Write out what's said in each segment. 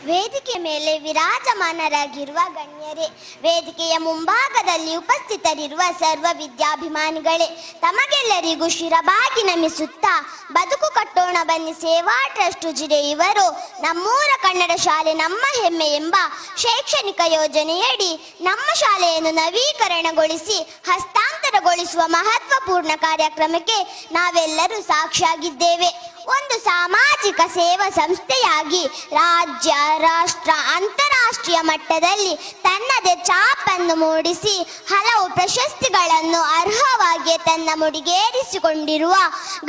ವೇದಿಕೆ ಮೇಲೆ ವಿರಾಜಮಾನರಾಗಿರುವ ಗಣ್ಯರೇ, ವೇದಿಕೆಯ ಮುಂಭಾಗದಲ್ಲಿ ಉಪಸ್ಥಿತರಿರುವ ಸರ್ವ ವಿದ್ಯಾಭಿಮಾನಿಗಳೇ, ತಮಗೆಲ್ಲರಿಗೂ ಶಿರಬಾಗಿ ನಮಿಸುತ್ತಾ ಬದುಕು ಕಟ್ಟೋಣ ಬನ್ನಿ ಸೇವಾ ಟ್ರಸ್ಟ್ ಉಜಿರೆ ಇವರು ನಮ್ಮೂರ ಕನ್ನಡ ಶಾಲೆ ನಮ್ಮ ಹೆಮ್ಮೆ ಎಂಬ ಶೈಕ್ಷಣಿಕ ಯೋಜನೆಯಡಿ ನಮ್ಮ ಶಾಲೆಯನ್ನು ನವೀಕರಣಗೊಳಿಸಿ ಹಸ್ತಾಂತರಗೊಳಿಸುವ ಮಹತ್ವಪೂರ್ಣ ಕಾರ್ಯಕ್ರಮಕ್ಕೆ ನಾವೆಲ್ಲರೂ ಸಾಕ್ಷಿಯಾಗಿದ್ದೇವೆ. ಒಂದು ಸಾಮಾಜಿಕ ಸೇವಾ ಸಂಸ್ಥೆಯಾಗಿ ರಾಜ್ಯ, ರಾಷ್ಟ್ರ, ಅಂತಾರಾಷ್ಟ್ರೀಯ ಮಟ್ಟದಲ್ಲಿ ತನ್ನದೇ ಛಾಪನ್ನು ಮೂಡಿಸಿ ಹಲವು ಪ್ರಶಸ್ತಿಗಳನ್ನು ಅರ್ಹವಾಗಿ ತನ್ನ ಮುಡಿಗೇರಿಸಿಕೊಂಡಿರುವ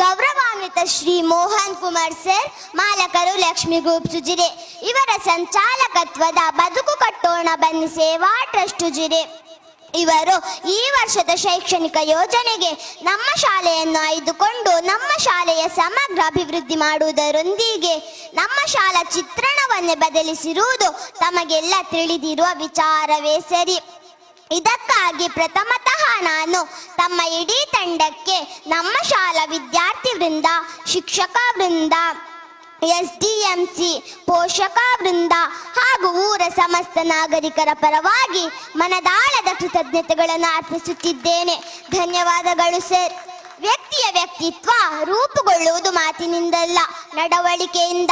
ಗೌರವಾನ್ವಿತ ಶ್ರೀ ಮೋಹನ್ ಕುಮಾರ್ ಸರ್, ಮಾಲಕರು ಲಕ್ಷ್ಮಿ ಗ್ರೂಪ್ ಉಜಿರೆ ಇವರ ಸಂಚಾಲಕತ್ವದ ಬದುಕು ಕಟ್ಟೋಣ ಬನ್ನಿ ಸೇವಾ ಟ್ರಸ್ಟ್ ಉಜಿರೆ ಇವರು ಈ ವರ್ಷದ ಶೈಕ್ಷಣಿಕ ಯೋಜನೆಗೆ ನಮ್ಮ ಶಾಲೆಯನ್ನು ಆಯ್ದುಕೊಂಡು ನಮ್ಮ ಶಾಲೆಯ ಸಮಗ್ರ ಅಭಿವೃದ್ಧಿ ಮಾಡುವುದರೊಂದಿಗೆ ನಮ್ಮ ಶಾಲಾ ಚಿತ್ರಣವನ್ನೇ ಬದಲಿಸಿರುವುದು ತಮಗೆಲ್ಲ ತಿಳಿದಿರುವ ವಿಚಾರವೇ ಸರಿ. ಇದಕ್ಕಾಗಿ ಪ್ರಥಮತಃ ನಾನು ತಮ್ಮ ಇಡೀ ತಂಡಕ್ಕೆ ನಮ್ಮ ಶಾಲಾ ವಿದ್ಯಾರ್ಥಿ ವೃಂದ, ಶಿಕ್ಷಕ ವೃಂದ, SDMC ಪೋಷಕ ವೃಂದ ಹಾಗೂ ಊರ ಸಮಸ್ತ ನಾಗರಿಕರ ಪರವಾಗಿ ಮನದಾಳದ ಕೃತಜ್ಞತೆಗಳನ್ನು ಅರ್ಪಿಸುತ್ತಿದ್ದೇನೆ. ಧನ್ಯವಾದಗಳು ಸರ್. ವ್ಯಕ್ತಿಯ ವ್ಯಕ್ತಿತ್ವ ರೂಪುಗೊಳ್ಳುವುದು ಮಾತಿನಿಂದಲ್ಲ, ನಡವಳಿಕೆಯಿಂದ.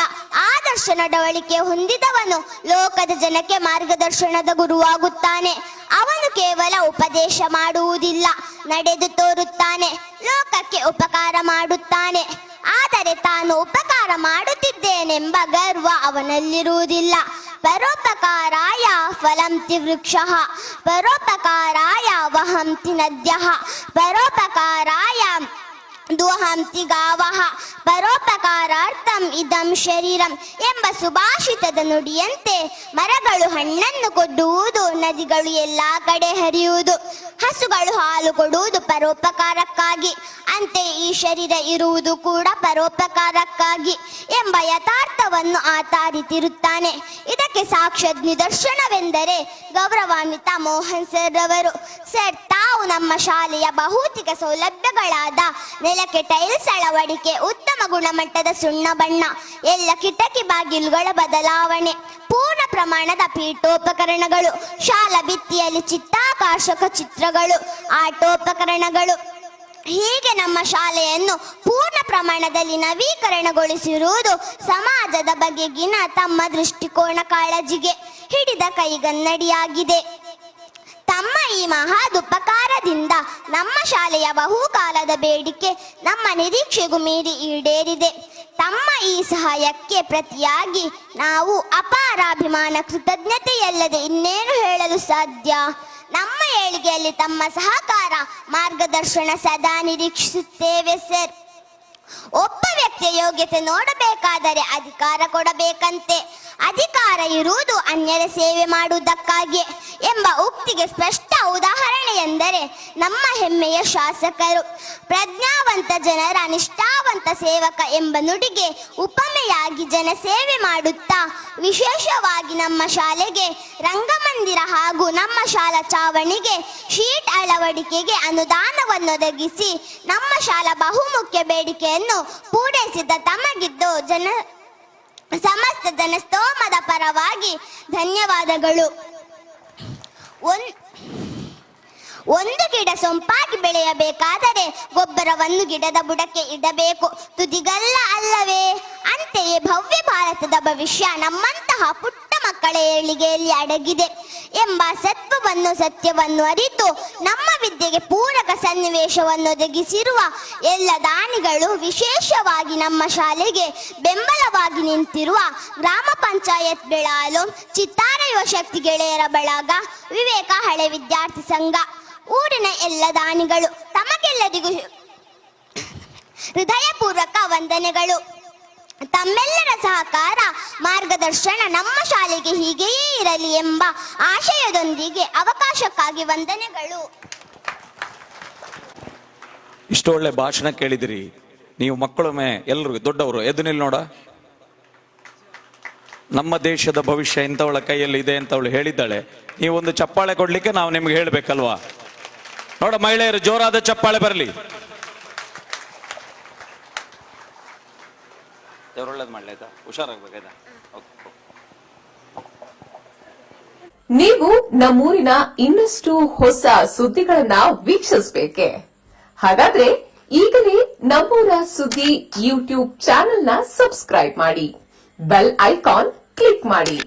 ಆದರ್ಶ ನಡವಳಿಕೆ ಹೊಂದಿದವನು ಲೋಕದ ಜನಕ್ಕೆ ಮಾರ್ಗದರ್ಶನದ ಗುರುವಾಗುತ್ತಾನೆ. ಅವನು ಕೇವಲ ಉಪದೇಶ ಮಾಡುವುದಿಲ್ಲ, ನಡೆದು ತೋರುತ್ತಾನೆ, ಲೋಕಕ್ಕೆ ಉಪಕಾರ ಮಾಡುತ್ತಾನೆ. ಆದರೆ ತಾನು ಉಪಕಾರ ಮಾಡುತ್ತಿದ್ದೇನೆಂಬ ಗರ್ವ ಅವನಲ್ಲಿರುವುದಿಲ್ಲ. ಪರೋಪಕಾರಾಯ ಫಲಂತಿ ವೃಕ್ಷಃ, ಪರೋಪಕಾರಾಯ ವಹಂತಿ ನದ್ಯಃ, ಪರೋಪಕಾರಾಯ ದುಹಂತಿ ಗಾವಃ, ಪರೋಪಕಾರಾರ್ಥಂ ಇದಂ ಶರೀರಂ ಎಂಬ ಸುಭಾಷಿತದ ನುಡಿಯಂತೆ ಮರಗಳು ಹಣ್ಣನ್ನು ಕೊಡುವುದು, ನದಿಗಳು ಎಲ್ಲಾ ಕಡೆ ಹರಿಯುವುದು, ಹಸುಗಳು ಹಾಲು ಕೊಡುವುದು ಪರೋಪಕಾರಕ್ಕಾಗಿ, ಅಂತೆ ಈ ಶರೀರ ಇರುವುದು ಕೂಡ ಪರೋಪಕಾರಕ್ಕಾಗಿ ಎಂಬ ಯಥಾರ್ಥವನ್ನು ಆತ ಅರಿತಿರುತ್ತಾನೆ. ಇದಕ್ಕೆ ಸಾಕ್ಷಾತ್ ನಿದರ್ಶನವೆಂದರೆ ಗೌರವಾನ್ವಿತ ಮೋಹನ್ ಸರ್ ಅವರು. ಸರ್ ತಾವು ನಮ್ಮ ಶಾಲೆಯ ಭೌತಿಕ ಸೌಲಭ್ಯಗಳಾದ ನೆಲಕ್ಕೆ ಟೈಲ್ಸ್ ಅಳವಡಿಕೆ, ಉತ್ತಮ ಗುಣಮಟ್ಟದ ಸುಣ್ಣ ಬಣ್ಣ, ಎಲ್ಲ ಕಿಟಕಿ ಬಾಗಿಲುಗಳ ಬದಲಾವಣೆ, ಪೂರ್ಣ ಪ್ರಮಾಣದ ಪೀಠೋಪಕರಣಗಳು, ಶಾಲಾ ಭಿತ್ತಿಯಲ್ಲಿ ಚಿತ್ತಾಕರ್ಷಕ ಚಿತ್ರಗಳು, ಆಟೋಪಕರಣಗಳು, ಹೀಗೆ ನಮ್ಮ ಶಾಲೆಯನ್ನು ಪೂರ್ಣ ಪ್ರಮಾಣದಲ್ಲಿ ನವೀಕರಣಗೊಳಿಸಿರುವುದು ಸಮಾಜದ ಬಗೆಗಿನ ತಮ್ಮ ದೃಷ್ಟಿಕೋನ ಕಾಳಜಿಗೆ ಹಿಡಿದ ಕೈಗನ್ನಡಿಯಾಗಿದೆ. ತಮ್ಮ ಈ ಮಹಾದುಪಕಾರದಿಂದ ನಮ್ಮ ಶಾಲೆಯ ಬಹುಕಾಲದ ಬೇಡಿಕೆ ನಮ್ಮ ನಿರೀಕ್ಷೆಗೂ ಮೀರಿ ಈಡೇರಿದೆ. ತಮ್ಮ ಈ ಸಹಾಯಕ್ಕೆ ಪ್ರತಿಯಾಗಿ ನಾವು ಅಪಾರಾಭಿಮಾನ ಕೃತಜ್ಞತೆಯಲ್ಲದೆ ಇನ್ನೇನು ಹೇಳಲು ಸಾಧ್ಯ. ನಮ್ಮ ಏಳಿಗೆಯಲ್ಲಿ ತಮ್ಮ ಸಹಕಾರ, ಮಾರ್ಗದರ್ಶನ ಸದಾ ನಿರೀಕ್ಷಿಸುತ್ತೇವೆ ಸರ್. ಒಬ್ಬ ವ್ಯಕ್ತಿಯ ಯೋಗ್ಯತೆ ನೋಡಬೇಕಾದರೆ ಅಧಿಕಾರ ಕೊಡಬೇಕಂತೆ. ಅಧಿಕಾರ ಇರುವುದು ಅನ್ಯರ ಸೇವೆ ಮಾಡುವುದಕ್ಕಾಗಿ ಎಂಬ ಉಕ್ತಿಗೆ ಸ್ಪಷ್ಟ ಉದಾಹರಣೆ ಎಂದರೆ ನಮ್ಮ ಹೆಮ್ಮೆಯ ಶಾಸಕರು. ಪ್ರಜ್ಞಾವಂತ ಜನರ ನಿಷ್ಠಾವಂತ ಸೇವಕ ಎಂಬ ನುಡಿಗೆ ಉಪಮೆಯಾಗಿ ಜನಸೇವೆ ಮಾಡುತ್ತಾ ವಿಶೇಷವಾಗಿ ನಮ್ಮ ಶಾಲೆಗೆ ರಂಗಮಂದಿರ ಹಾಗೂ ನಮ್ಮ ಶಾಲಾ ಚಾವಣಿಗೆ ಶೀಟ್ ಅಳವಡಿಕೆಗೆ ಅನುದಾನವನ್ನೊದಗಿಸಿ ನಮ್ಮ ಶಾಲಾ ಬಹುಮುಖ್ಯ ಬೇಡಿಕೆಯನ್ನು ಪೂರೈಸಿದ ತಮಗಿದ್ದು ಸಮಸ್ತ ಜನಸ್ತೋಮದ ಪರವಾಗಿ ಧನ್ಯವಾದಗಳು. ಒಂದು ಗಿಡ ಸೊಂಪಾಗಿ ಬೆಳೆಯಬೇಕಾದರೆ ಗೊಬ್ಬರವನ್ನು ಗಿಡದ ಬುಡಕ್ಕೆ ಇಡಬೇಕು, ತುದಿಗಲ್ಲ ಅಲ್ಲವೇ? ಅಂತೆಯೇ ಭವ್ಯ ಭಾರತದ ಭವಿಷ್ಯ ನಮ್ಮಂತಹ ಪುಟ್ಟ ಮಕ್ಕಳ ಏಳಿಗೆಯಲ್ಲಿ ಅಡಗಿದೆ ಎಂಬ ಸತ್ಯವನ್ನು ಅರಿತು ನಮ್ಮ ವಿದ್ಯೆಗೆ ಪೂರಕ ಸನ್ನಿವೇಶವನ್ನು ಒದಗಿಸಿರುವ ಎಲ್ಲ ದಾನಿಗಳು, ವಿಶೇಷವಾಗಿ ನಮ್ಮ ಶಾಲೆಗೆ ಬೆಂಬಲವಾಗಿ ನಿಂತಿರುವ ಗ್ರಾಮ ಪಂಚಾಯತ್ ಬೆಳಾಲು, ಚಿತ್ತಾರ ಯುವಶಕ್ತಿ ಗೆಳೆಯರ ಬಳಗ, ವಿವೇಕ ಹಳೆ ವಿದ್ಯಾರ್ಥಿ ಸಂಘ, ಊರಿನ ಎಲ್ಲ ದಾನಿಗಳು, ತಮಗೆಲ್ಲರಿಗೂ ಹೃದಯಪೂರ್ವಕ ವಂದನೆಗಳು. ತಮ್ಮೆಲ್ಲರ ಸಹಕಾರ, ಮಾರ್ಗದರ್ಶನ ನಮ್ಮ ಶಾಲೆಗೆ ಹೀಗೆಯೇ ಇರಲಿ ಎಂಬ ಆಶಯದೊಂದಿಗೆ ಅವಕಾಶಕ್ಕಾಗಿ ವಂದನೆಗಳು. ಇಷ್ಟು ಒಳ್ಳೆ ಭಾಷಣ ಕೇಳಿದಿರಿ ನೀವು. ಮಕ್ಕಳೊಮ್ಮೆ ಎಲ್ಲರೂ ದೊಡ್ಡವರು ಎದ್ದು ನಿಲ್ಲಿ ನೋಡ. ನಮ್ಮ ದೇಶದ ಭವಿಷ್ಯ ಇಂಥವಳ ಕೈಯಲ್ಲಿ ಇದೆ ಅಂತ ಅವಳು ಹೇಳಿದ್ದಾಳೆ. ನೀವೊಂದು ಚಪ್ಪಾಳೆ ಕೊಡ್ಲಿಕ್ಕೆ ನಾವು ನಿಮ್ಗೆ ಹೇಳ್ಬೇಕಲ್ವಾ? ನೋಡ ಮಹಿಳೆಯರು ಜೋರಾದ ಚಪ್ಪಾಳೆ ಬರಲಿ. ದೇವ್ರು ಒಳ್ಳೇದು ಮಾಡ್ಲಿ ಆಯ್ತಾ, ಹುಷಾರಾಗ್ಬೇಕಾಯ್ತಾ. ಓಕೆ. ನೀವು ನಮ್ಮೂರಿನ ಇನ್ನಷ್ಟು ಹೊಸ ಸುದ್ದಿಗಳನ್ನ ವೀಕ್ಷಿಸಬೇಕೆ? ಹಾಗಾದ್ರೆ ಈಗಲೇ ನಮ್ಮೂರ ಸುದ್ದಿ ಯೂಟ್ಯೂಬ್ ಚಾನೆಲ್ನ ಸಬ್ಸ್ಕ್ರೈಬ್ ಮಾಡಿ, ಬೆಲ್ ಐಕಾನ್ ಕ್ಲಿಕ್ ಮಾಡಿ.